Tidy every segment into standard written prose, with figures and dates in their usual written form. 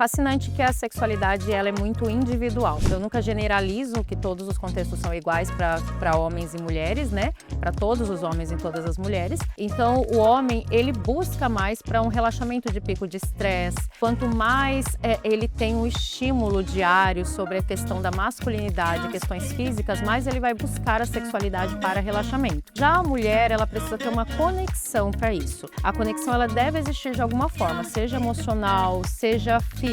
Fascinante que a sexualidade ela é muito individual. Eu nunca generalizo que todos os contextos são iguais para homens e mulheres, né? Para todos os homens e todas as mulheres. Então, o homem, ele busca mais para um relaxamento de pico de estresse. Quanto mais ele tem um estímulo diário sobre a questão da masculinidade, questões físicas, mais ele vai buscar a sexualidade para relaxamento. Já a mulher, ela precisa ter uma conexão para isso. A conexão, ela deve existir de alguma forma, seja emocional, seja física,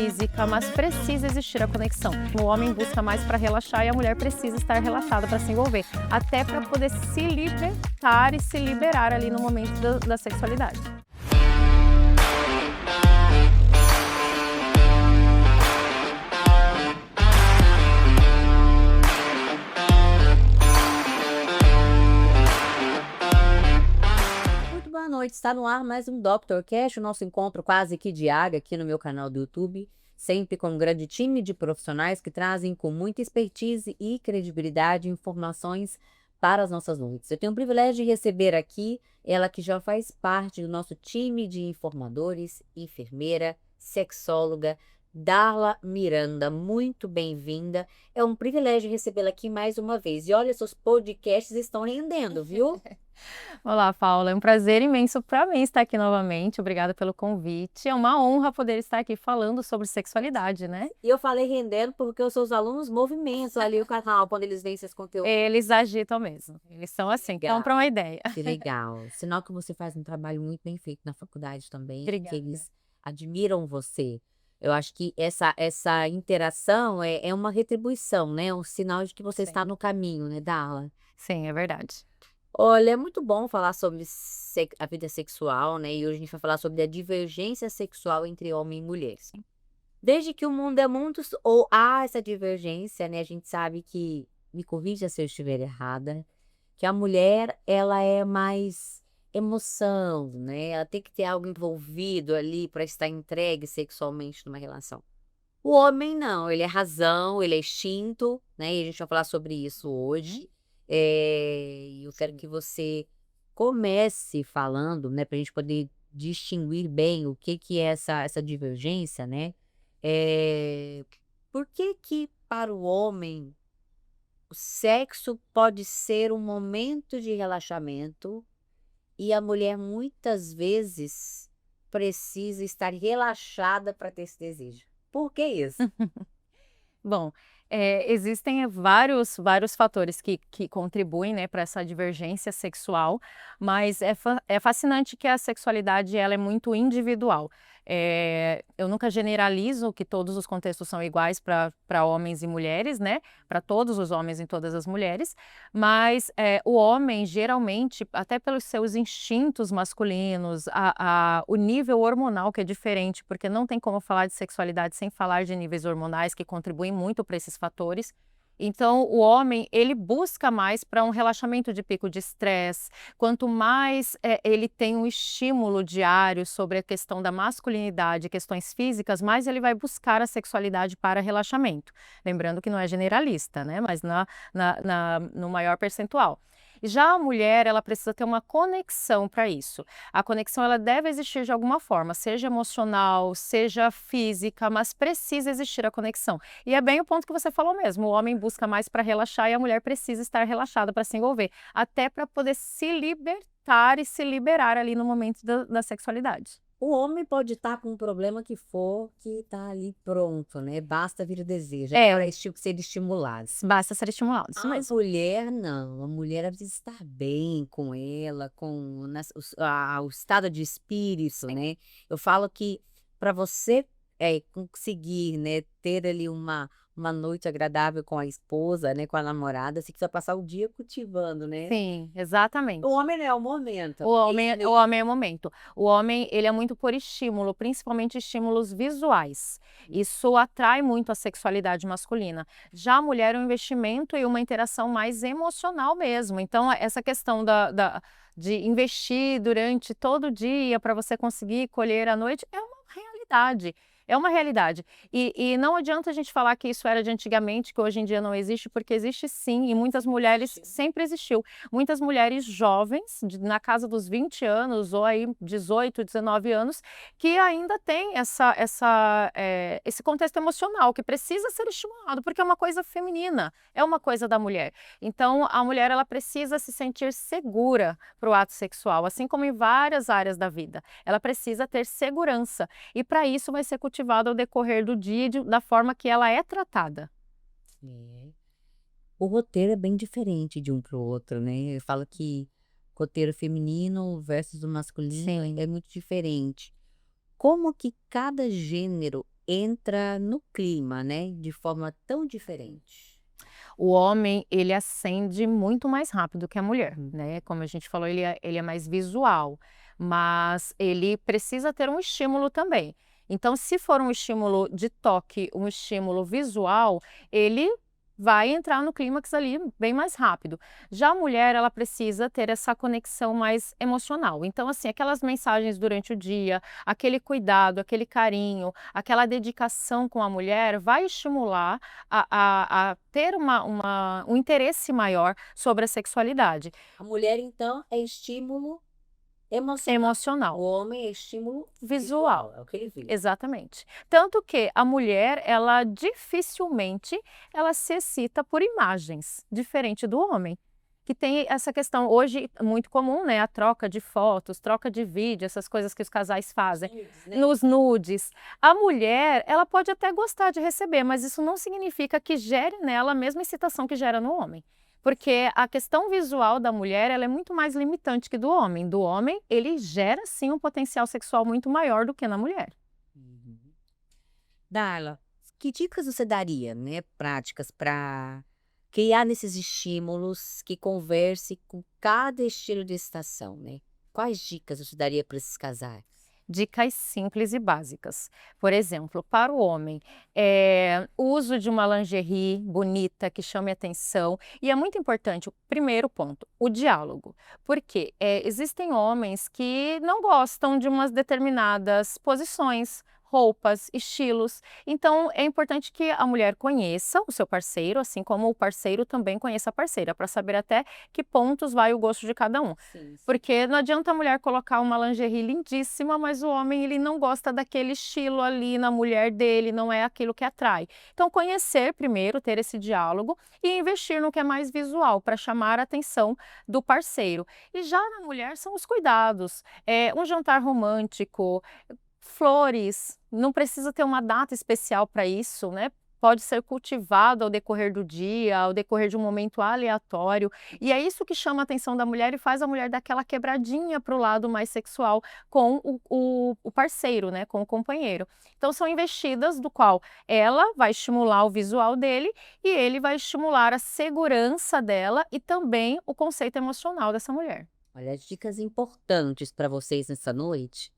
mas precisa existir a conexão. O homem busca mais para relaxar e a mulher precisa estar relaxada para se envolver, até para poder se libertar e se liberar ali no momento da sexualidade. Muito boa noite, está no ar mais um Dr. Cash, o nosso encontro quase que diário aqui no meu canal do YouTube, sempre com um grande time de profissionais que trazem com muita expertise e credibilidade informações para as nossas noites. Eu tenho o privilégio de receber aqui ela que já faz parte do nosso time de informadores, enfermeira, sexóloga, Darla Miranda, muito bem-vinda. É um privilégio recebê-la aqui mais uma vez. E olha, seus podcasts estão rendendo, viu? Olá, Paula, é um prazer imenso para mim estar aqui novamente. Obrigada pelo convite. É uma honra poder estar aqui falando sobre sexualidade, né? E eu falei rendendo porque os seus alunos movimentam ali o canal quando eles veem esses conteúdos. Eles agitam mesmo. Eles são assim, Legal. estão para uma ideia. Que legal. Sinal que você faz um trabalho muito bem feito na faculdade também, que Obrigada. eles admiram você. Eu acho que essa interação é uma retribuição, né? Um sinal de que você está Sim. no caminho, né, Darla? Sim, é verdade. Olha, é muito bom falar sobre a vida sexual, né? E hoje a gente vai falar sobre a divergência sexual entre homem e mulher. Desde que o mundo é mundo, ou há essa divergência, né? A gente sabe que, me corrija se eu estiver errada, que a mulher, ela é mais emoção, né? Ela tem que ter algo envolvido ali para estar entregue sexualmente numa relação. O homem não, ele é razão, ele é instinto, né? E a gente vai falar sobre isso hoje. E eu quero que você comece falando, né? Para a gente poder distinguir bem o que é essa divergência, né? Por que para o homem o sexo pode ser um momento de relaxamento e a mulher muitas vezes precisa estar relaxada para ter esse desejo? Por que isso? Bom, existem vários fatores que contribuem, né, para essa divergência sexual, mas é fascinante que a sexualidade ela é muito individual. Eu nunca generalizo que todos os contextos são iguais para homens e mulheres, né, para todos os homens e todas as mulheres, mas o homem geralmente, até pelos seus instintos masculinos, o nível hormonal que é diferente, porque não tem como falar de sexualidade sem falar de níveis hormonais que contribuem muito para esses fatores. Então, o homem, ele busca mais para um relaxamento de pico de estresse. Quanto mais ele tem um estímulo diário sobre a questão da masculinidade, questões físicas, mais ele vai buscar a sexualidade para relaxamento. Lembrando que não é generalista, né? Mas no maior percentual. Já a mulher, ela precisa ter uma conexão para isso. A conexão, ela deve existir de alguma forma, seja emocional, seja física, mas precisa existir a conexão. E é bem o ponto que você falou mesmo, o homem busca mais para relaxar e a mulher precisa estar relaxada para se envolver, até para poder se libertar e se liberar ali no momento da sexualidade. O homem pode estar com um problema que for, que está ali pronto, né? Basta vir o desejo, para ser estimulado. Basta ser estimulado, isso A mesmo. mulher não, a mulher ela precisa estar bem com ela, com o estado de espírito, né? Eu falo que para você conseguir, né, ter ali uma noite agradável com a esposa, né, com a namorada, você precisa passar o dia cultivando, né? Sim, exatamente. O homem não é o momento. O homem é o momento. O homem, ele é muito por estímulo, principalmente estímulos visuais. Isso atrai muito a sexualidade masculina. Já a mulher é um investimento e uma interação mais emocional mesmo. Então, essa questão de investir durante todo o dia para você conseguir colher à noite é uma realidade. É uma realidade. E não adianta a gente falar que isso era de antigamente, que hoje em dia não existe, porque existe sim, e muitas mulheres Sim. sempre existiu. Muitas mulheres jovens, na casa dos 20 anos, ou aí 18, 19 anos, que ainda têm esse contexto emocional, que precisa ser estimulado, porque é uma coisa feminina, é uma coisa da mulher. Então, a mulher ela precisa se sentir segura para o ato sexual, assim como em várias áreas da vida. Ela precisa ter segurança. E para isso vai ser cultivado ao decorrer do dia, da forma que ela é tratada. É. O roteiro é bem diferente de um para o outro, né. Eu falo que roteiro feminino versus o masculino Sim. ainda é muito diferente. Como que cada gênero entra no clima, né, de forma tão diferente? O homem, ele acende muito mais rápido que a mulher, Hum. né, como a gente falou, ele é mais visual, mas ele precisa ter um estímulo também. Então, se for um estímulo de toque, um estímulo visual, ele vai entrar no clímax ali bem mais rápido. Já a mulher, ela precisa ter essa conexão mais emocional. Então, assim, aquelas mensagens durante o dia, aquele cuidado, aquele carinho, aquela dedicação com a mulher vai estimular a ter um interesse maior sobre a sexualidade. A mulher então é estímulo emocional, o Emocional, homem é estímulo visual, visual, é o que ele vê. exatamente. Tanto que a mulher, ela dificilmente ela se excita por imagens, diferente do homem, que tem essa questão hoje muito comum, né, a troca de fotos, troca de vídeo, essas coisas que os casais Os fazem, nudes, né. nos nudes. A mulher, ela pode até gostar de receber, mas isso não significa que gere nela a mesma excitação que gera no homem. Porque a questão visual da mulher, ela é muito mais limitante que do homem. Do homem, ele gera sim um potencial sexual muito maior do que na mulher. Uhum. Darla, que dicas você daria, né, práticas para criar nesses estímulos que converse com cada estilo de estação, né? Quais dicas você daria para esses casais? Dicas simples e básicas. Por exemplo, para o homem, o uso de uma lingerie bonita que chame atenção. E é muito importante, o primeiro ponto, o diálogo. Porque existem homens que não gostam de umas determinadas posições, roupas, estilos. Então, é importante que a mulher conheça o seu parceiro, assim como o parceiro também conheça a parceira, para saber até que pontos vai o gosto de cada um. Sim, sim. Porque não adianta a mulher colocar uma lingerie lindíssima, mas o homem ele não gosta daquele estilo ali na mulher dele, não é aquilo que atrai. Então conhecer primeiro, ter esse diálogo e investir no que é mais visual, para chamar a atenção do parceiro. E já na mulher são os cuidados, um jantar romântico, flores, não precisa ter uma data especial para isso, né, pode ser cultivado ao decorrer do dia, ao decorrer de um momento aleatório, e é isso que chama a atenção da mulher e faz a mulher dar aquela quebradinha para o lado mais sexual com o parceiro, né, com o companheiro. Então são investidas do qual ela vai estimular o visual dele e ele vai estimular a segurança dela e também o conceito emocional dessa mulher. Olha, dicas importantes para vocês nessa noite,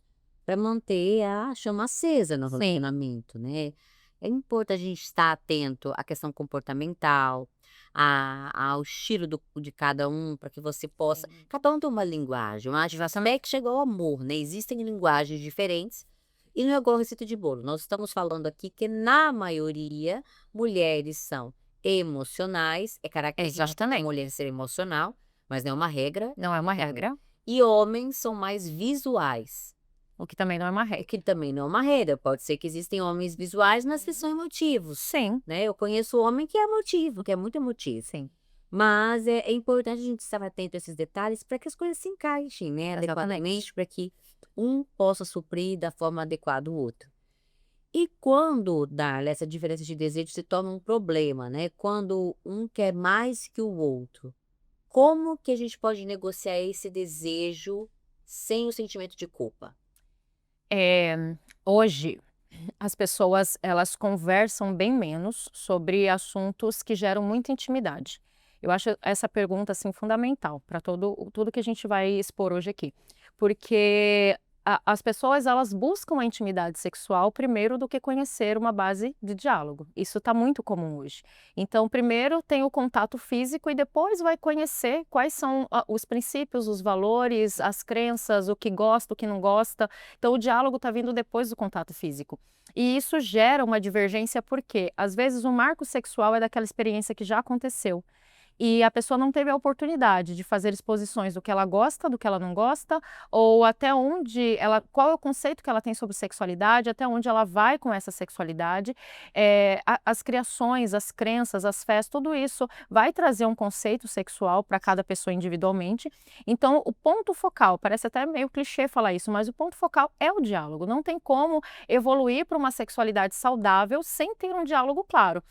para manter a chama acesa no Sim. relacionamento, né. É importante a gente estar atento à questão comportamental, ao estilo de cada um, para que você possa cada um tem uma linguagem, eu acho até que chega ao amor, né, existem linguagens diferentes, e não é igual receita de bolo. Nós estamos falando aqui que na maioria, mulheres são emocionais, é característica da Exatamente. mulher ser emocional, mas não é uma regra. Não é uma regra, E homens são mais visuais, o que também não é uma o regra. que também não é uma regra, pode ser que existem homens visuais, mas que são emotivos, Sim, né. Eu conheço homem que é emotivo, que é muito emotivo. sim. Mas é importante a gente estar atento a esses detalhes para que as coisas se encaixem, né, Exatamente. adequadamente, para que um possa suprir da forma adequada o outro. E quando, Darla, essa diferença de desejo se torna um problema, né, quando um quer mais que o outro, como que a gente pode negociar esse desejo sem o sentimento de culpa? Hoje, as pessoas elas conversam bem menos sobre assuntos que geram muita intimidade. Eu acho essa pergunta, assim, fundamental para tudo que a gente vai expor hoje aqui. Porque as pessoas elas buscam a intimidade sexual primeiro do que conhecer uma base de diálogo. Isso está muito comum hoje. Então, primeiro tem o contato físico e depois vai conhecer quais são os princípios, os valores, as crenças, o que gosta, o que não gosta. Então, o diálogo está vindo depois do contato físico. E isso gera uma divergência porque, às vezes, o marco sexual é daquela experiência que já aconteceu. E a pessoa não teve a oportunidade de fazer exposições do que ela gosta, do que ela não gosta, ou até onde ela, qual é o conceito que ela tem sobre sexualidade, até onde ela vai com essa sexualidade. As criações, as crenças, as fés, tudo isso vai trazer um conceito sexual para cada pessoa individualmente. Então, o ponto focal, parece até meio clichê falar isso, mas o ponto focal é o diálogo. Não tem como evoluir para uma sexualidade saudável sem ter um diálogo claro.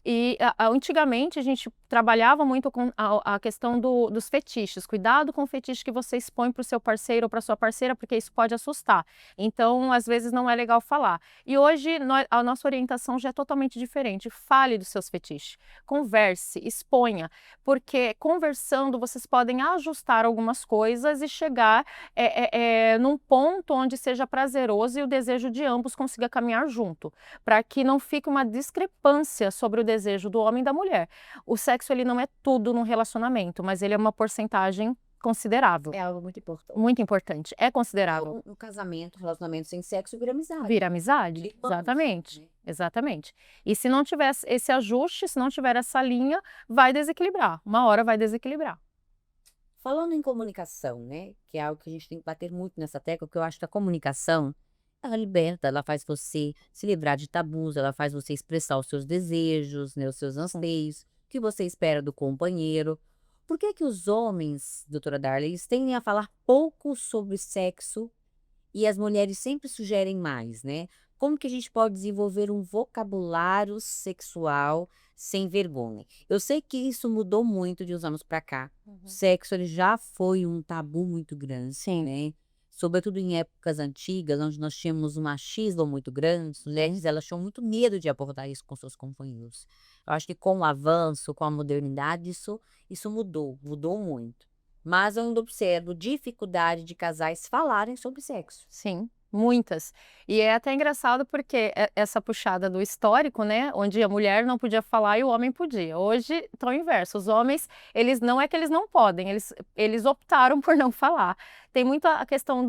E antigamente a gente trabalhava muito com a questão dos fetiches. Cuidado com o fetiche que você expõe para o seu parceiro ou para sua parceira, porque isso pode assustar. Então, às vezes, não é legal falar. E hoje a nossa orientação já é totalmente diferente. Fale dos seus fetiches. Converse, exponha, porque conversando vocês podem ajustar algumas coisas e chegar num ponto onde seja prazeroso e o desejo de ambos consiga caminhar junto, para que não fique uma discrepância sobre o desejo do homem e da mulher. O sexo ele não é tudo no relacionamento, mas ele é uma porcentagem considerável. É algo muito importante. Muito importante, é considerável. No casamento, relacionamento sem sexo vira amizade. Vira amizade? Vira irmãos, Exatamente, né? exatamente. E se não tiver esse ajuste, se não tiver essa linha, vai desequilibrar. Uma hora vai desequilibrar. Falando em comunicação, né? Que é algo que a gente tem que bater muito nessa tecla, porque eu acho que a comunicação, ela liberta, ela faz você se livrar de tabus, ela faz você expressar os seus desejos, né, os seus anseios, o que você espera do companheiro. Por que que os homens, doutora Darla, eles tendem a falar pouco sobre sexo e as mulheres sempre sugerem mais, né? Como que a gente pode desenvolver um vocabulário sexual sem vergonha? Eu sei que isso mudou muito de uns anos para cá. O sexo ele já foi um tabu muito grande, Sim. né? Sobretudo em épocas antigas, onde nós tínhamos um machismo muito grande, as mulheres elas tinham muito medo de abordar isso com seus companheiros. Eu acho que com o avanço, com a modernidade, isso mudou muito. Mas eu ainda observo dificuldade de casais falarem sobre sexo. Sim, muitas. E é até engraçado porque essa puxada do histórico, né, onde a mulher não podia falar e o homem podia. Hoje está o inverso. Os homens, eles não é que eles não podem, eles optaram por não falar. Tem muito a questão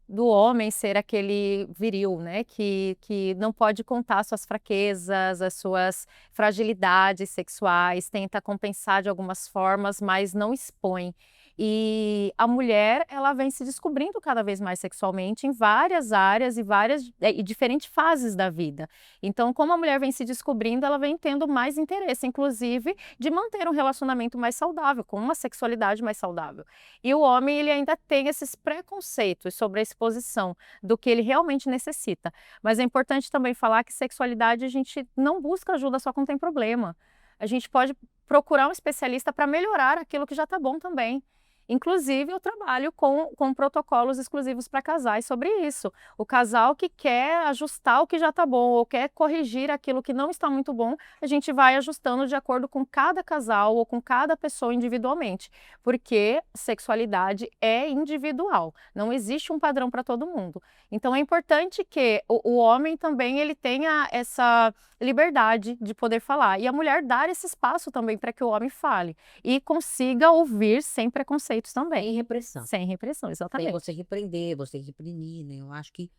do homem ser aquele viril, né, que não pode contar suas fraquezas, as suas fragilidades sexuais, tenta compensar de algumas formas, mas não expõe. E a mulher, ela vem se descobrindo cada vez mais sexualmente em várias áreas e diferentes fases da vida. Então, como a mulher vem se descobrindo, ela vem tendo mais interesse, inclusive, de manter um relacionamento mais saudável, com uma sexualidade mais saudável. E o homem, ele ainda tem esses preconceitos sobre a exposição do que ele realmente necessita. Mas é importante também falar que sexualidade a gente não busca ajuda só quando tem problema. A gente pode procurar um especialista para melhorar aquilo que já está bom também. Inclusive, eu trabalho com protocolos exclusivos para casais sobre isso. O casal que quer ajustar o que já está bom ou quer corrigir aquilo que não está muito bom, a gente vai ajustando de acordo com cada casal ou com cada pessoa individualmente, porque sexualidade é individual, não existe um padrão para todo mundo. Então, é importante que o homem também ele tenha essa liberdade de poder falar e a mulher dar esse espaço também para que o homem fale e consiga ouvir sem preconceitos também. Sem repressão. Sem repressão, Sem exatamente. você repreender, você reprimir, né? Eu acho que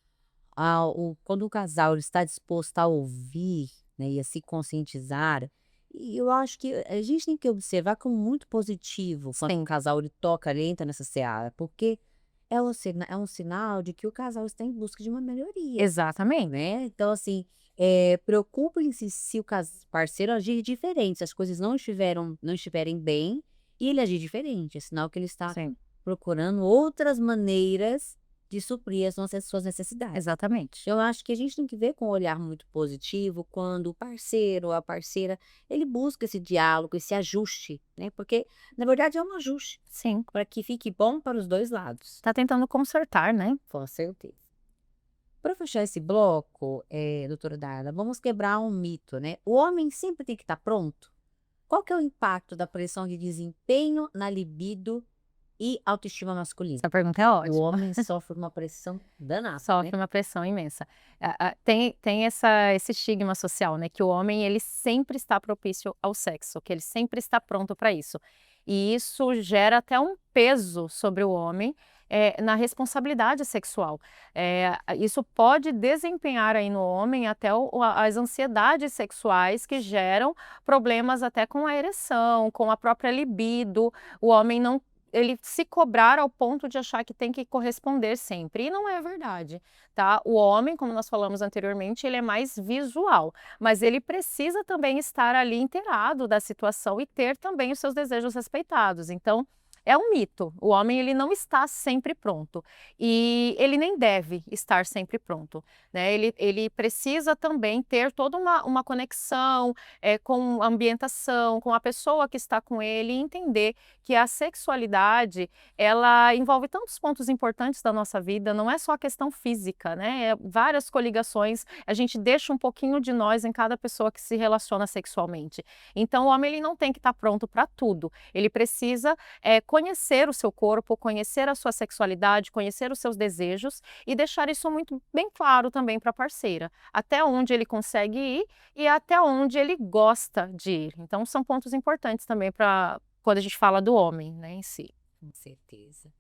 quando o casal ele está disposto a ouvir, né, e a se conscientizar, e eu acho que a gente tem que observar como muito positivo quando Sim. o casal ele entra nessa seara, porque é um sinal de que o casal está em busca de uma melhoria, Exatamente. né? Então, assim, preocupem-se se o parceiro agir diferente, se as coisas não estiverem bem, e ele agir diferente, é sinal que ele está Sim, procurando outras maneiras de suprir suas necessidades. exatamente. Eu acho que a gente tem que ver com um olhar muito positivo quando o parceiro ou a parceira, ele busca esse diálogo, esse ajuste, né? Porque, na verdade, é um ajuste Sim. para que fique bom para os dois lados. Tá tentando consertar, né? Com certeza. Para fechar esse bloco, doutora Darla, vamos quebrar um mito, né? O homem sempre tem que estar pronto? Qual que é o impacto da pressão de desempenho na libido e autoestima masculina? Essa pergunta é O ótima. homem sofre uma pressão danada, Sofre né? uma pressão imensa. Tem esse estigma social, né, que o homem ele sempre está propício ao sexo, que ele sempre está pronto para isso. E isso gera até um peso sobre o homem, na responsabilidade sexual. Isso pode desempenhar aí no homem até as ansiedades sexuais que geram problemas até com a ereção, com a própria libido. O homem não ele se cobrar ao ponto de achar que tem que corresponder sempre, e não é verdade, tá? O homem, como nós falamos anteriormente, ele é mais visual, mas ele precisa também estar ali inteirado da situação e ter também os seus desejos respeitados. Então, é um mito. O homem ele não está sempre pronto e ele nem deve estar sempre pronto, né? Ele precisa também ter toda uma conexão com a ambientação, com a pessoa que está com ele e entender que a sexualidade, ela envolve tantos pontos importantes da nossa vida, não é só a questão física, né? Várias coligações, a gente deixa um pouquinho de nós em cada pessoa que se relaciona sexualmente. Então, o homem ele não tem que estar pronto para tudo. Ele precisa conhecer o seu corpo, conhecer a sua sexualidade, conhecer os seus desejos e deixar isso muito bem claro também para a parceira, até onde ele consegue ir e até onde ele gosta de ir. Então, são pontos importantes também para quando a gente fala do homem, né, em si. Com certeza.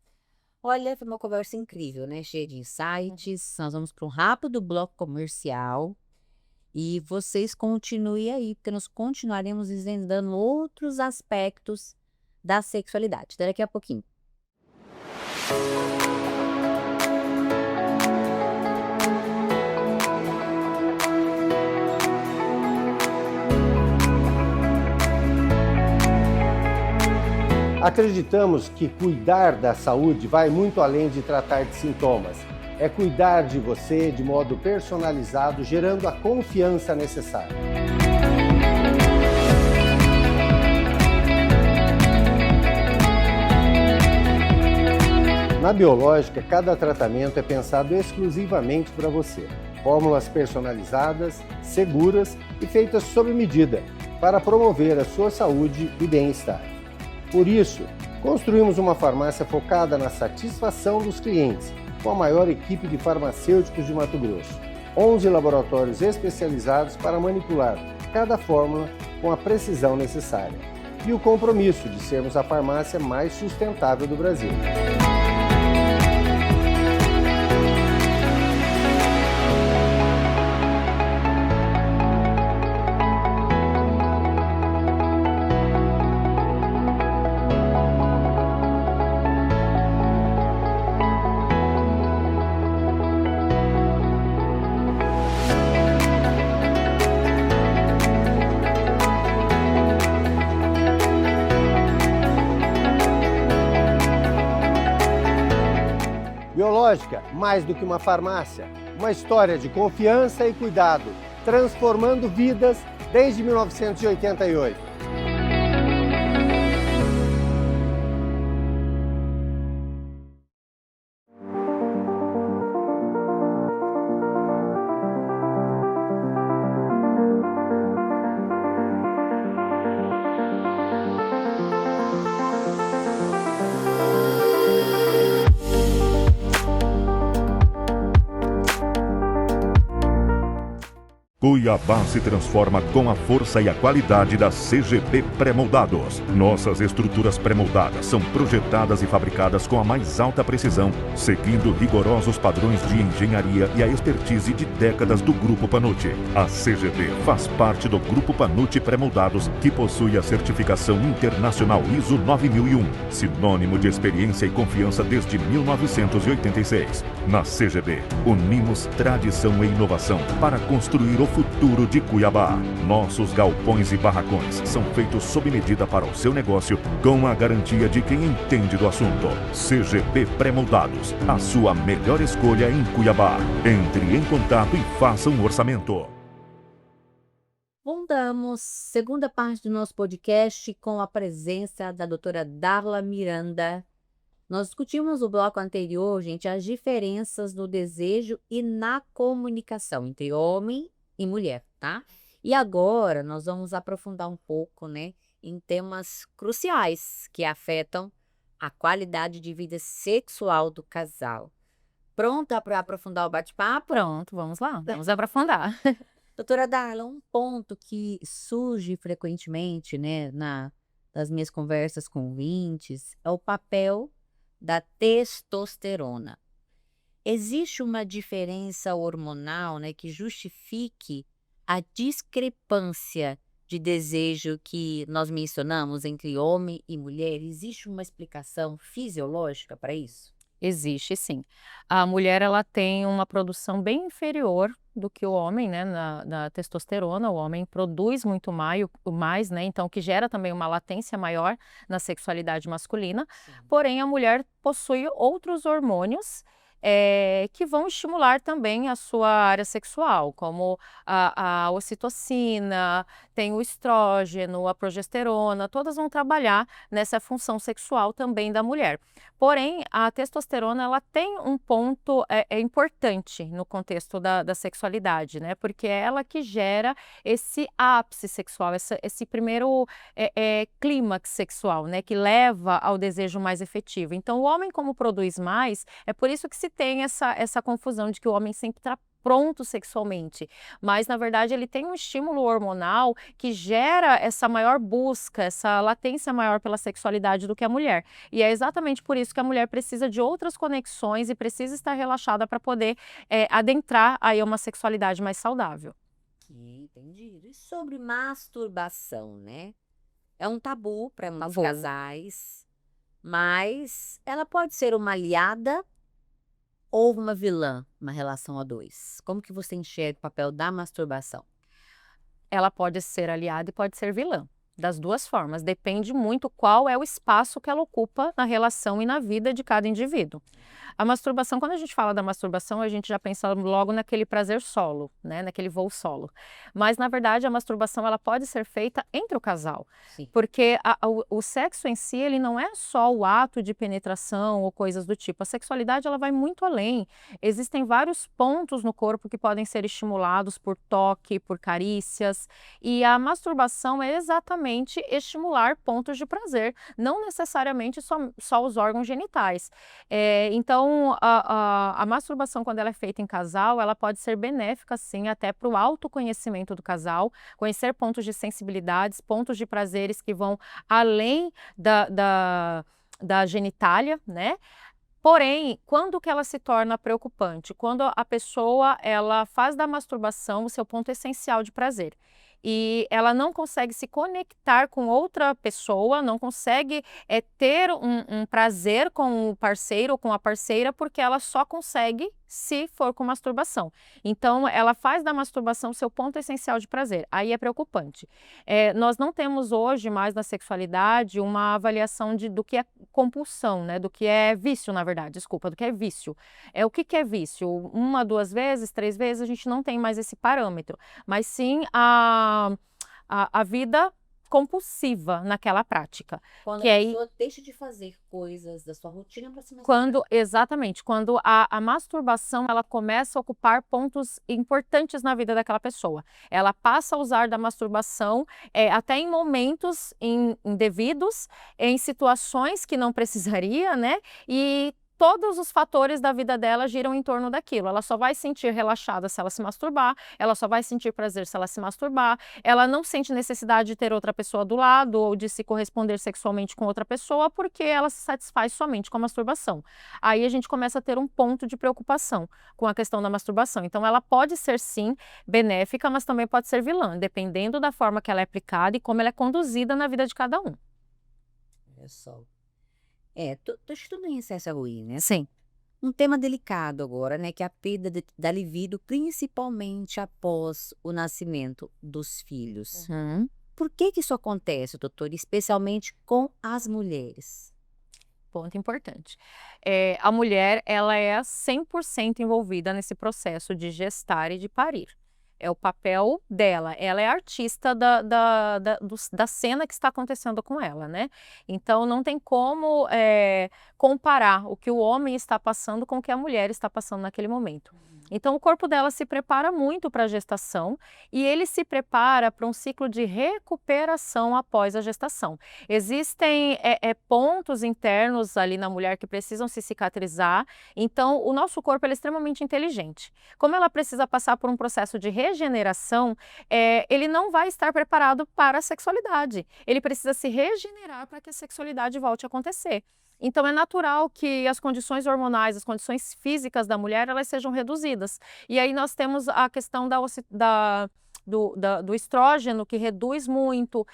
Olha, foi uma conversa incrível, né? Cheia de insights. Nós vamos para um rápido bloco comercial e vocês continuem aí, porque nós continuaremos desvendando outros aspectos da sexualidade. Até daqui a pouquinho. Acreditamos que cuidar da saúde vai muito além de tratar de sintomas. É cuidar de você de modo personalizado, gerando a confiança necessária. Na Biológica, cada tratamento é pensado exclusivamente para você. Fórmulas personalizadas, seguras e feitas sob medida, para promover a sua saúde e bem-estar. Por isso, construímos uma farmácia focada na satisfação dos clientes, com a maior equipe de farmacêuticos de Mato Grosso. 11 laboratórios especializados para manipular cada fórmula com a precisão necessária. E o compromisso de sermos a farmácia mais sustentável do Brasil. Biológica, mais do que uma farmácia, uma história de confiança e cuidado, transformando vidas desde 1988. Cuiabá se transforma com a força e a qualidade da CGP Pré-Moldados. Nossas estruturas pré-moldadas são projetadas e fabricadas com a mais alta precisão, seguindo rigorosos padrões de engenharia e a expertise de décadas do Grupo Panucci. A CGP faz parte do Grupo Panucci Pré-Moldados, que possui a certificação internacional ISO 9001, sinônimo de experiência e confiança desde 1986. Na CGB, unimos tradição e inovação para construir o futuro de Cuiabá. Nossos galpões e barracões são feitos sob medida para o seu negócio, com a garantia de quem entende do assunto. CGP Pré-Moldados, a sua melhor escolha em Cuiabá. Entre em contato e faça um orçamento. Voltamos, segunda parte do nosso podcast com a presença da doutora Darla Miranda. Nós discutimos no bloco anterior, gente, as diferenças no desejo e na comunicação entre homem e mulher, tá? E agora nós vamos aprofundar um pouco, né, em temas cruciais que afetam a qualidade de vida sexual do casal. Pronta para aprofundar o bate-papo? Pronto, vamos lá, vamos aprofundar. Doutora Darla, um ponto que surge frequentemente, né, nas minhas conversas com ouvintes, é o papel da testosterona. Existe uma diferença hormonal, né, que justifique a discrepância de desejo que nós mencionamos entre homem e mulher? Existe uma explicação fisiológica para isso? Existe sim. A mulher ela tem uma produção bem inferior do que o homem, né, na testosterona. O homem produz muito mais, né, então que gera também uma latência maior na sexualidade masculina. Sim. Porém, a mulher possui outros hormônios que vão estimular também a sua área sexual, como a ocitocina, tem o estrógeno, a progesterona, todas vão trabalhar nessa função sexual também da mulher. Porém, a testosterona ela tem um ponto importante no contexto da sexualidade, né? Porque é ela que gera esse ápice sexual, esse primeiro clímax sexual, né? Que leva ao desejo mais efetivo. Então, o homem, como produz mais, é por isso que se tem essa confusão de que o homem sempre está pronto sexualmente, mas na verdade ele tem um estímulo hormonal que gera essa maior busca, essa latência maior pela sexualidade do que a mulher. E é exatamente por isso que a mulher precisa de outras conexões e precisa estar relaxada para poder adentrar aí uma sexualidade mais saudável. Entendido. E sobre masturbação, né? É um tabu para muitos Tabu. casais, mas ela pode ser uma aliada ou uma vilã, uma relação a dois. Como que você enxerga o papel da masturbação? Ela pode ser aliada e pode ser vilã. Das duas formas, depende muito qual é o espaço que ela ocupa na relação e na vida de cada indivíduo. A masturbação, quando a gente fala da masturbação, a gente já pensa logo naquele prazer solo, né? Naquele voo solo. Mas, na verdade, a masturbação ela pode ser feita entre o casal. Sim. Porque o sexo em si, ele não é só o ato de penetração ou coisas do tipo. A sexualidade, ela vai muito além. Existem vários pontos no corpo que podem ser estimulados por toque, por carícias. E a masturbação é exatamente estimular pontos de prazer, não necessariamente só os órgãos genitais. Então, a masturbação, quando ela é feita em casal, ela pode ser benéfica, sim, até para o autoconhecimento do casal, conhecer pontos de sensibilidades, pontos de prazeres que vão além da genitália, né? Porém, quando que ela se torna preocupante? Quando a pessoa ela faz da masturbação o seu ponto essencial de prazer. E ela não consegue se conectar com outra pessoa, não consegue ter um prazer com o parceiro ou com a parceira, porque ela só consegue se for com masturbação. Então, ela faz da masturbação seu ponto essencial de prazer. Aí é preocupante. Nós não temos hoje mais na sexualidade uma avaliação do que é compulsão, né? Do que é vício, na verdade, desculpa, do que é vício. O que é vício? 1, 2 vezes, 3 vezes, a gente não tem mais esse parâmetro. Mas sim a vida compulsiva naquela prática. Quando que a aí, pessoa deixa de fazer coisas da sua rotina para se exatamente, quando a masturbação ela começa a ocupar pontos importantes na vida daquela pessoa. Ela passa a usar da masturbação até em momentos indevidos, em situações que não precisaria, né? E todos os fatores da vida dela giram em torno daquilo. Ela só vai sentir relaxada se ela se masturbar, ela só vai sentir prazer se ela se masturbar, ela não sente necessidade de ter outra pessoa do lado ou de se corresponder sexualmente com outra pessoa porque ela se satisfaz somente com a masturbação. Aí a gente começa a ter um ponto de preocupação com a questão da masturbação. Então ela pode ser sim benéfica, mas também pode ser vilã, dependendo da forma que ela é aplicada e como ela é conduzida na vida de cada um. Olha só. Tudo em excesso é ruim, né? Sim. Um tema delicado agora, né? Que é a perda da libido, principalmente após o nascimento dos filhos. Uhum. Por que isso acontece, doutor? Especialmente com as mulheres? Ponto importante. A mulher, ela é 100% envolvida nesse processo de gestar e de parir. É o papel dela. Ela é artista da cena que está acontecendo com ela, né? Então, não tem como comparar o que o homem está passando com o que a mulher está passando naquele momento. Então o corpo dela se prepara muito para a gestação e ele se prepara para um ciclo de recuperação após a gestação. Existem pontos internos ali na mulher que precisam se cicatrizar, então o nosso corpo ele é extremamente inteligente. Como ela precisa passar por um processo de regeneração, ele não vai estar preparado para a sexualidade. Ele precisa se regenerar para que a sexualidade volte a acontecer. Então é natural que as condições hormonais, as condições físicas da mulher, elas sejam reduzidas. E aí nós temos a questão do estrógeno, que reduz muito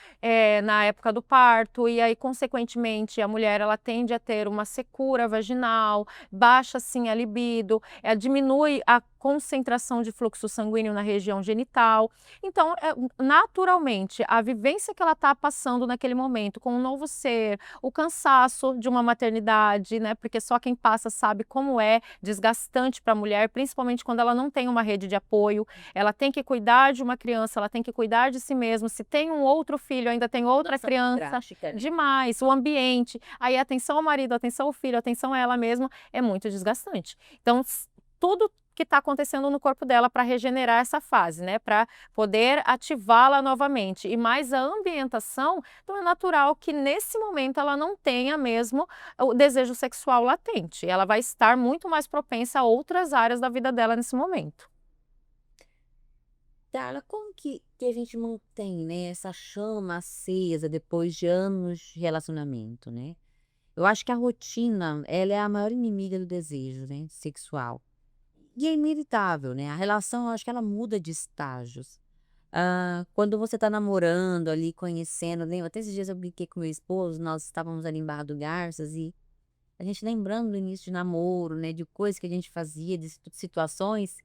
na época do parto, e aí, consequentemente, a mulher ela tende a ter uma secura vaginal, baixa assim a libido, diminui a concentração de fluxo sanguíneo na região genital. Então, naturalmente, a vivência que ela está passando naquele momento com um novo ser, o cansaço de uma maternidade, né? Porque só quem passa sabe como é desgastante para a mulher, principalmente quando ela não tem uma rede de apoio, ela tem que cuidar de uma criança, ela tem que cuidar de si mesma. Se tem um outro filho, ainda tem outra criança. Drástica, né? Demais, o ambiente, aí atenção ao marido, atenção ao filho, atenção a ela mesma, é muito desgastante. Então, tudo que está acontecendo no corpo dela para regenerar essa fase, né? Para poder ativá-la novamente. E mais a ambientação, então é natural que nesse momento ela não tenha mesmo o desejo sexual latente. Ela vai estar muito mais propensa a outras áreas da vida dela nesse momento. Darla, como que a gente mantém, né, essa chama acesa depois de anos de relacionamento, né? Eu acho que a rotina, ela é a maior inimiga do desejo, né, sexual. E é inevitável, né? A relação, eu acho que ela muda de estágios. Quando você tá namorando ali, conhecendo, lembra? Até esses dias eu brinquei com meu esposo, nós estávamos ali em Barra do Garças e a gente lembrando do início de namoro, né? De coisas que a gente fazia, de situações,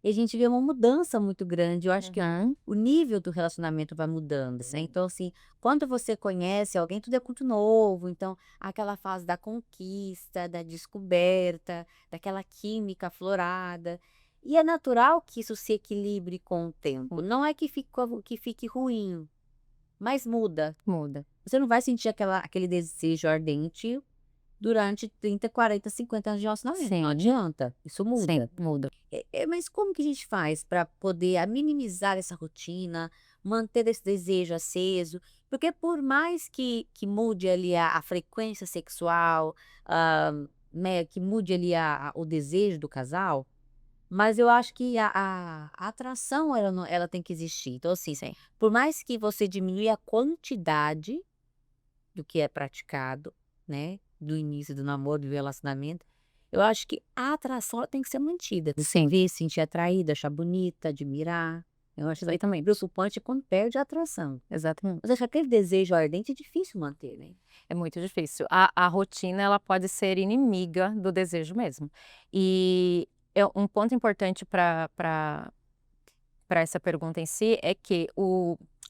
e a gente vê uma mudança muito grande. Eu acho que o nível do relacionamento vai mudando, né? Então, assim, quando você conhece alguém, tudo é muito novo. Então, aquela fase da conquista, da descoberta, daquela química aflorada. E é natural que isso se equilibre com o tempo. Não é que fique ruim, mas muda. Muda. Você não vai sentir aquele desejo ardente durante 30, 40, 50 anos de relacionamento. Sim. Não adianta. Isso muda. Sim, muda. Mas como que a gente faz para poder minimizar essa rotina, manter esse desejo aceso? Porque por mais que mude ali a frequência sexual, né, que mude ali o desejo do casal, mas eu acho que a atração ela tem que existir. Então, assim, Sim. por mais que você diminua a quantidade do que é praticado, né, do início do namoro, do relacionamento, eu acho que a atração ela tem que ser mantida. Sim. Ver, sentir atraída, achar bonita, admirar. Eu acho isso aí também preocupante quando perde a atração. Exatamente. Mas acho que aquele desejo ardente é difícil manter, né? É muito difícil. A rotina, ela pode ser inimiga do desejo mesmo. E um ponto importante para essa pergunta em si é que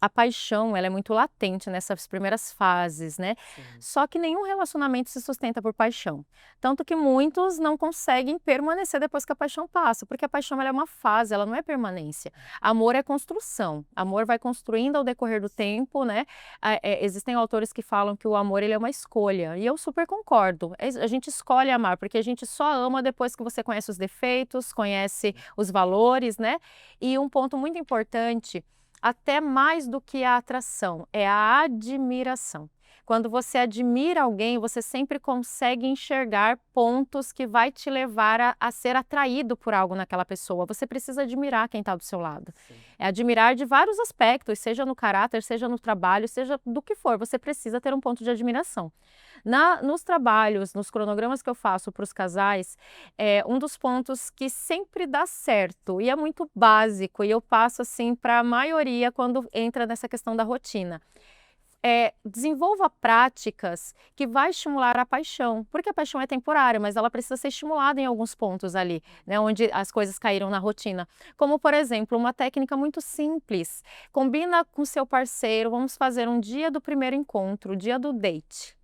a paixão, ela é muito latente nessas primeiras fases, né? Só que nenhum relacionamento se sustenta por paixão. Tanto que muitos não conseguem permanecer depois que a paixão passa, porque a paixão ela é uma fase, ela não é permanência. Amor é construção. Amor vai construindo ao decorrer do tempo, né? Existem autores que falam que o amor ele é uma escolha, e eu super concordo. A gente escolhe amar, porque a gente só ama depois que você conhece os defeitos, conhece os valores, né? E um ponto muito importante, até mais do que a atração, é a admiração. Quando você admira alguém, você sempre consegue enxergar pontos que vai te levar a ser atraído por algo naquela pessoa. Você precisa admirar quem está do seu lado. Sim. É admirar de vários aspectos, seja no caráter, seja no trabalho, seja do que for. Você precisa ter um ponto de admiração. Nos trabalhos, nos cronogramas que eu faço para os casais, um dos pontos que sempre dá certo e é muito básico, e eu passo assim para a maioria quando entra nessa questão da rotina. Desenvolva práticas que vai estimular a paixão, porque a paixão é temporária, mas ela precisa ser estimulada em alguns pontos ali, né, onde as coisas caíram na rotina. Como, por exemplo, uma técnica muito simples. Combina com seu parceiro, vamos fazer um dia do primeiro encontro, o dia do date.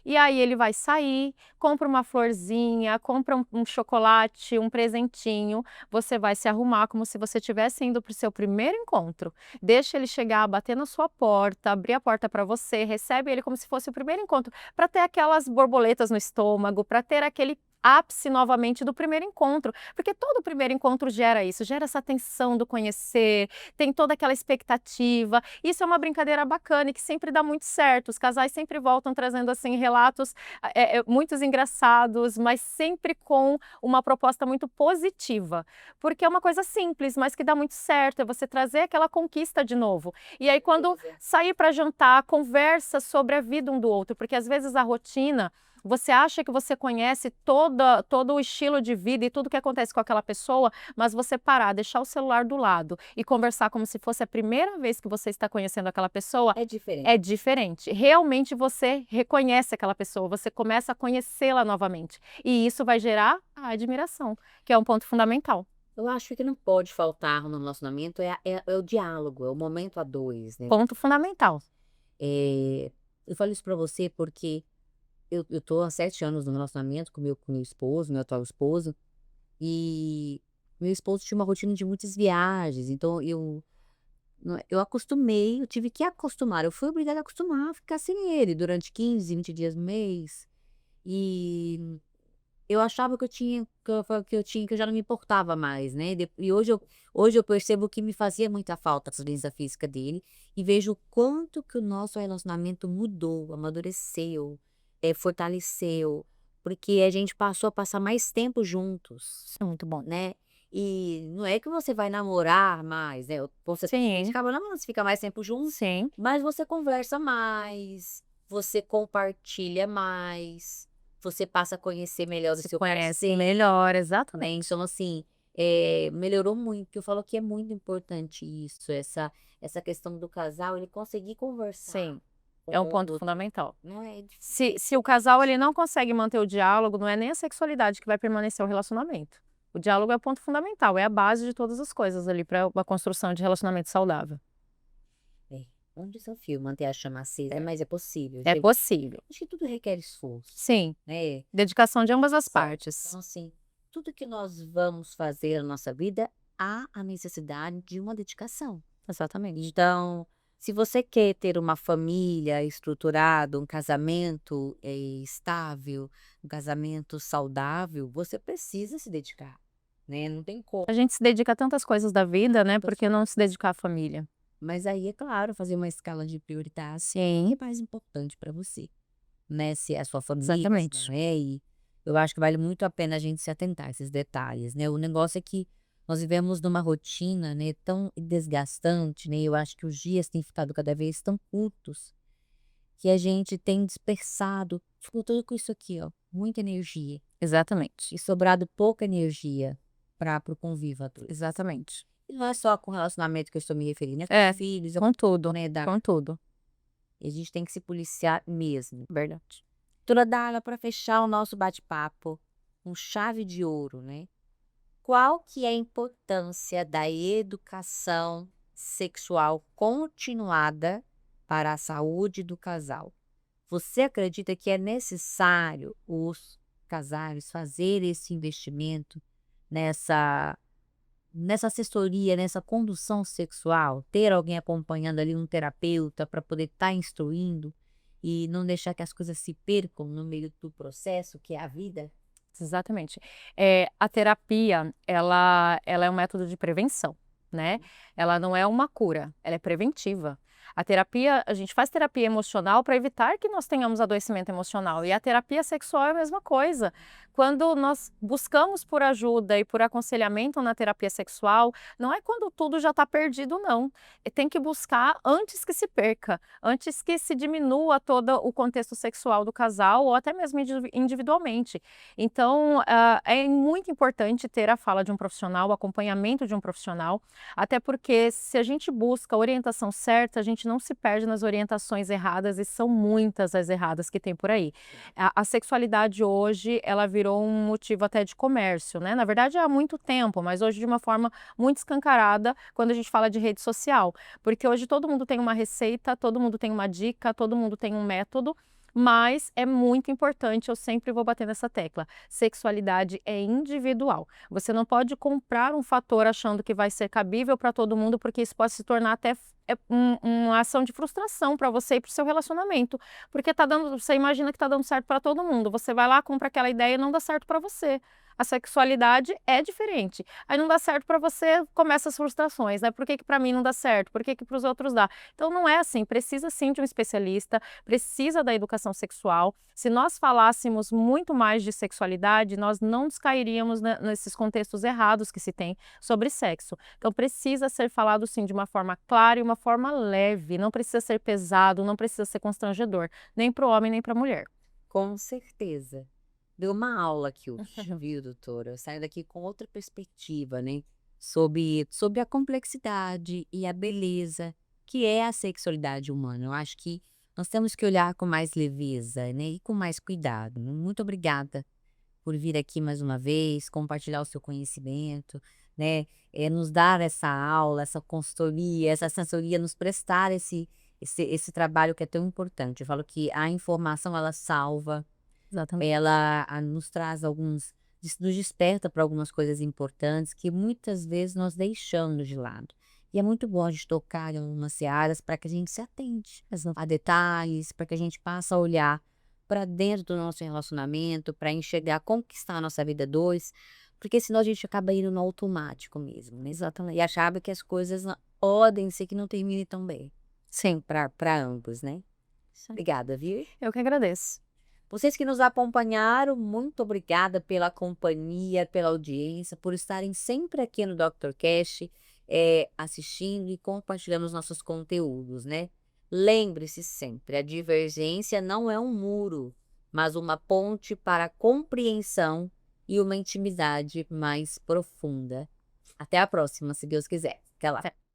E aí ele vai sair, compra uma florzinha, compra um chocolate, um presentinho, você vai se arrumar como se você estivesse indo para o seu primeiro encontro. Deixa ele chegar, bater na sua porta, abrir a porta para você, recebe ele como se fosse o primeiro encontro, para ter aquelas borboletas no estômago, para ter aquele ápice novamente do primeiro encontro, porque todo primeiro encontro gera isso, gera essa tensão do conhecer, tem toda aquela expectativa. Isso é uma brincadeira bacana e que sempre dá muito certo. Os casais sempre voltam trazendo assim relatos muitos engraçados, mas sempre com uma proposta muito positiva, porque é uma coisa simples, mas que dá muito certo, é você trazer aquela conquista de novo. E aí quando sair para jantar, conversa sobre a vida um do outro, porque às vezes a rotina, você acha que você conhece todo o estilo de vida e tudo que acontece com aquela pessoa, mas você parar, deixar o celular do lado e conversar como se fosse a primeira vez que você está conhecendo aquela pessoa, É diferente. é diferente. Realmente você reconhece aquela pessoa, você começa a conhecê-la novamente. E isso vai gerar a admiração, que é um ponto fundamental. Eu acho que não pode faltar no relacionamento é o diálogo, é o momento a dois, né? Ponto fundamental. Eu falo isso pra você porque eu tô há 7 anos no relacionamento com meu esposo, meu atual esposo, e meu esposo tinha uma rotina de muitas viagens, então eu acostumei, eu tive que acostumar, eu fui obrigada a acostumar a ficar sem ele durante 15, 20 dias no mês. E eu achava que eu já não me importava mais, né? E hoje eu percebo que me fazia muita falta a presença física dele e vejo o quanto que o nosso relacionamento mudou, amadureceu, fortaleceu, porque a gente passou a passar mais tempo juntos, Isso é muito bom. né? E não é que você vai namorar mais, né? A gente Sim, acaba namorando, você fica mais tempo junto, sim. mas você conversa mais, você compartilha mais, você passa a conhecer melhor o Se seu conhece parceiro, melhor, né? exatamente. Então, assim, melhorou muito. Eu falo que é muito importante isso, essa questão do casal, ele conseguir conversar Sim, com é um o ponto outro. fundamental. Não é Se o casal ele não consegue manter o diálogo, não é nem a sexualidade que vai permanecer o relacionamento. O diálogo é o ponto fundamental, é a base de todas as coisas ali para uma construção de relacionamento saudável. um desafio manter a chama acesa, mas é possível. É possível. Acho que tudo requer esforço, Sim, né? dedicação de ambas as partes. Então, assim, tudo que nós vamos fazer na nossa vida, há a necessidade de uma dedicação. Exatamente. Então, se você quer ter uma família estruturada, um casamento estável, um casamento saudável, você precisa se dedicar, né? Não tem como. A gente se dedica a tantas coisas da vida, né? Por que não se dedicar à família? Mas aí, é claro, fazer uma escala de prioridade, Sim, o que é mais importante para você, né? Se é a sua família, se exatamente. não é, e eu acho que vale muito a pena a gente se atentar a esses detalhes, né? O negócio é que nós vivemos numa rotina, né, tão desgastante, né? Eu acho que os dias têm ficado cada vez tão curtos que a gente tem dispersado, tudo com isso aqui, ó, muita energia Exatamente. e sobrado pouca energia para o convívio a dois. Exatamente. E não é só com relacionamento que eu estou me referindo, é com É, filhos, com tudo. né? Com tudo. E a gente tem que se policiar mesmo. Verdade. Doutora Darla, para fechar o nosso bate-papo com chave de ouro, né? Qual que é a importância da educação sexual continuada para a saúde do casal? Você acredita que é necessário os casais fazerem esse investimento nessa assessoria, nessa condução sexual? Ter alguém acompanhando ali, um terapeuta, para poder estar instruindo e não deixar que as coisas se percam no meio do processo, que é a vida? Exatamente. A terapia, ela é um método de prevenção, né? Ela não é uma cura, ela é preventiva. A terapia, a gente faz terapia emocional para evitar que nós tenhamos adoecimento emocional. E a terapia sexual é a mesma coisa. Quando nós buscamos por ajuda e por aconselhamento na terapia sexual, não é quando tudo já está perdido, não. Tem que buscar antes que se perca, antes que se diminua todo o contexto sexual do casal ou até mesmo individualmente. Então, é muito importante ter a fala de um profissional, o acompanhamento de um profissional, até porque se a gente busca a orientação certa, a gente não se perde nas orientações erradas e são muitas as erradas que tem por aí. A sexualidade hoje, ela virou um motivo até de comércio, né? Na verdade, há muito tempo, mas hoje de uma forma muito escancarada quando a gente fala de rede social, porque hoje todo mundo tem uma receita, todo mundo tem uma dica, todo mundo tem um método. Mas é muito importante, eu sempre vou bater nessa tecla, sexualidade é individual. Você não pode comprar um fator achando que vai ser cabível para todo mundo, porque isso pode se tornar até uma ação de frustração para você e para o seu relacionamento, porque você imagina que está dando certo para todo mundo, você vai lá, compra aquela ideia e não dá certo para você. A sexualidade é diferente. Aí não dá certo para você, começa as frustrações, né? Por que que para mim não dá certo? Por que que para os outros dá? Então não é assim, precisa sim de um especialista, precisa da educação sexual. Se nós falássemos muito mais de sexualidade, nós não descairíamos nesses contextos errados que se tem sobre sexo. Então precisa ser falado sim de uma forma clara e uma forma leve, não precisa ser pesado, não precisa ser constrangedor, nem para o homem nem para a mulher. Com certeza. Deu uma aula aqui hoje, viu, doutora? Eu saio daqui com outra perspectiva, né? Sobre a complexidade e a beleza que é a sexualidade humana. Eu acho que nós temos que olhar com mais leveza, né? E com mais cuidado. Muito obrigada por vir aqui mais uma vez, compartilhar o seu conhecimento, né? Nos dar essa aula, essa consultoria, essa assessoria, nos prestar esse trabalho que é tão importante. Eu falo que a informação, ela salva, Exatamente. ela nos traz nos desperta para algumas coisas importantes que muitas vezes nós deixamos de lado. E é muito bom a gente tocar em algumas searas para que a gente se atente a detalhes, para que a gente passe a olhar para dentro do nosso relacionamento, para enxergar, conquistar a nossa vida dois, porque senão a gente acaba indo no automático mesmo, né? Exatamente. E achava que as coisas podem ser que não terminem tão bem Sim. para ambos, né? Isso aí. Obrigada, viu? Eu que agradeço. Vocês que nos acompanharam, muito obrigada pela companhia, pela audiência, por estarem sempre aqui no Dr. Cash, assistindo e compartilhando os nossos conteúdos, né? Lembre-se sempre, a divergência não é um muro, mas uma ponte para a compreensão e uma intimidade mais profunda. Até a próxima, se Deus quiser. Até lá. Até.